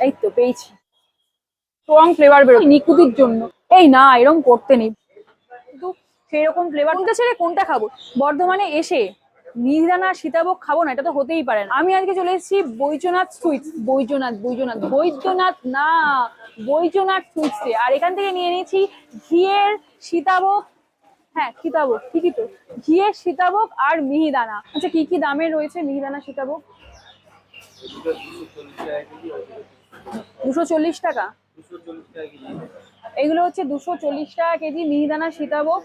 এই তো পেয়েছি, স্ট্রং ফ্লেভার বেরো নিকুতির জন্য। এই না, এরকম করতে নেই, কিন্তু সেরকম ফ্লেভার। কোনটা ছেড়ে কোনটা খাবো? বর্ধমানে এসে মিহিদানা সীতাভোগ খাবো না, এটা তো হতেই পারে না। আমি আজকে চলে এসেছি বৈদ্যনাথ সুইটস, বৈদ্যনাথ না, বৈদ্যনাথ সুইটসে। আর এখান থেকে নিয়ে নিয়েছি ঘিয়ের সীতাভোগ। হ্যাঁ সীতাভোগ ঠিকই তো, ঘিয়ের সীতাভোগ আর মিহিদানা। আচ্ছা কি কি দামের রয়েছে মিহিদানা সীতাভোগ? 240 টাকা। এগুলো হচ্ছে 240 টাকা কেজি মিহিদানা সীতাভোগ।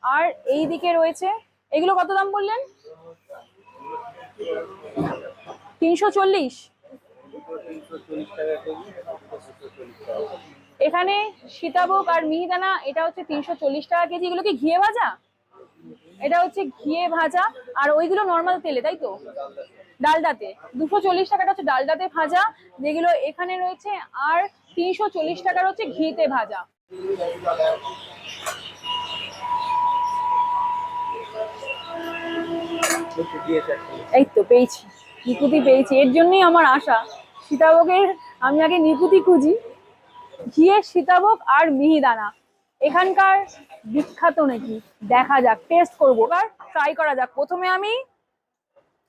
আর এই দিকে রয়েছে, এগুলো কত দাম বললেন? 340। এখানে সীতাভোগ আর মিহিদানা এটা হচ্ছে 340 টাকা কেজি। এগুলো কি ঘিয়ে ভাজা? এটা হচ্ছে ঘিয়ে ভাজা। আর ওইগুলো নর্মাল তেলে, তাই তো? ডালডাতে। 240 টাকাটা হচ্ছে ডালডাতে ভাজা যেগুলো এখানে রয়েছে। আর 340 টাকার হচ্ছে ঘিতে ভাজা। এই তো পেয়েছি, নিকুতি পেয়েছি। এর জন্যই আমার আশা সীতাভোগের। আমি আগে নিকুতি খুঁজি। ঘিয়ের সীতাভোগ আর মিহিদানা এখানকার বিখ্যাত নাকি, দেখা যাক, টেস্ট করবো, এবার ট্রাই করা যাক। প্রথমে আমি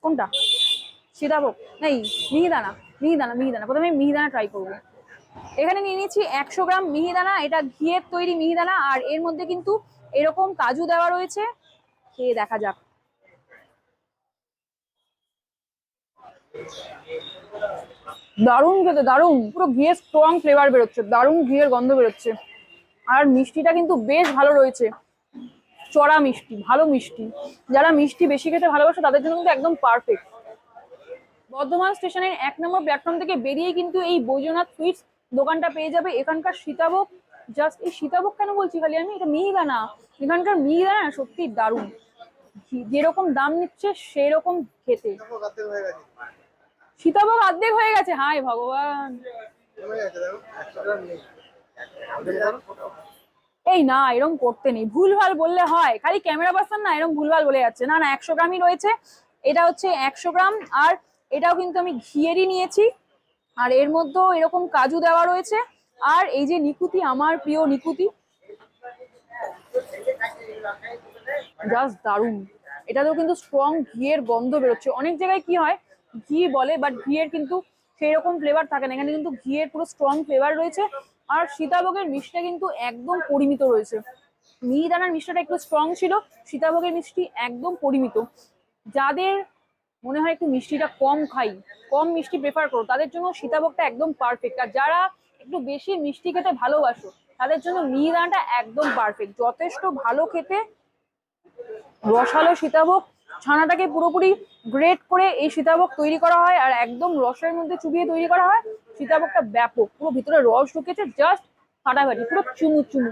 কোনটা, সীতাভোগ নেই মিহিদানা, মিহিদানা প্রথমে মিহিদানা ট্রাই করবো। এখানে নিয়ে নিচ্ছি 100 গ্রাম মিহিদানা। এটা ঘিয়ের তৈরি মিহিদানা, আর এর মধ্যে কিন্তু এরকম কাজু দেওয়া রয়েছে। খেয়ে দেখা যাক। দারুণ খেতে, দারুণ, পুরো ঘিয়ের স্ট্রং ফ্লেভার বেরোচ্ছে, দারুণ ঘিয়ের গন্ধ বেরোচ্ছে। আর মিষ্টিটা কিন্তু বেশ ভালো রয়েছে, চড়া মিষ্টি, ভালো মিষ্টি। যারা মিষ্টি বেশি খেতে ভালোবাসে তাদের জন্য কিন্তু একদম পারফেক্ট। বর্ধমান স্টেশনের 1 নম্বর প্ল্যাটফর্ম থেকে বেরিয়ে কিন্তু এই বৈদ্যনাথ সুইটস দোকানটা পেয়ে যাবে। এখানকার সীতাভোগ, জাস্ট এই সীতাভোগ কেন বলছি খালি আমি, এটা মিহিদানা। এখানকার মিহিদানা সত্যি দারুণ, যেরকম দাম নিচ্ছে সেরকম খেতে। সীতাভোগ অর্ধেক হয়ে গেছে, হায় ভগবান। এই না, এরকম করতে নেই, ভুলভাল বললে হয়। খালি ক্যামেরা পার্সন না এরকম ভুলভাল বলে যাচ্ছে। না না, 100 গ্রামই রয়েছে। এটা হচ্ছে 100 গ্রাম। আর এটাও কিন্তু আমি ঘিয়েরই নিয়েছি। আর এর মধ্যেও এরকম কাজু দেওয়া রয়েছে। আর এই যে নিকুতি, আমার প্রিয় নিকুতি, জাস্ট দারুণ। এটাতেও কিন্তু স্ট্রং ঘিয়ের গন্ধ বেরোচ্ছে। অনেক জায়গায় কি হয়, ঘি বলে বাট ঘিয়ের কিন্তু সেই রকম ফ্লেভার থাকে না। এখানে কিন্তু ঘিয়ের পুরো স্ট্রং ফ্লেভার রয়েছে। আর সীতাভোগের মিষ্টিটা কিন্তু একদম পরিমিত রয়েছে। মিহিদানার মিষ্টিটা একটু স্ট্রং ছিল, সীতাভোগের মিষ্টি একদম পরিমিত। যাদের মনে হয় একটু মিষ্টিটা কম খাই, কম মিষ্টি প্রেফার করো, তাদের জন্য সীতাভোগটা একদম পারফেক্ট। আর যারা একটু বেশি মিষ্টি খেতে ভালোবাসো তাদের জন্য মিহিদানাটা একদম পারফেক্ট, যথেষ্ট ভালো খেতে। রসালো সীতাভোগ, ছানাটাকে পুরোপুরি গ্রেট করে এই সীতাভোগ তৈরি করা হয় আর একদম রসের মধ্যে চুবিয়ে তৈরি করা হয়। সীতাভোগটা ব্যাপক, পুরো ভিতরে রস ঢুকেছে, জাস্ট ফাটাফাটি, পুরো চুমু চুমু।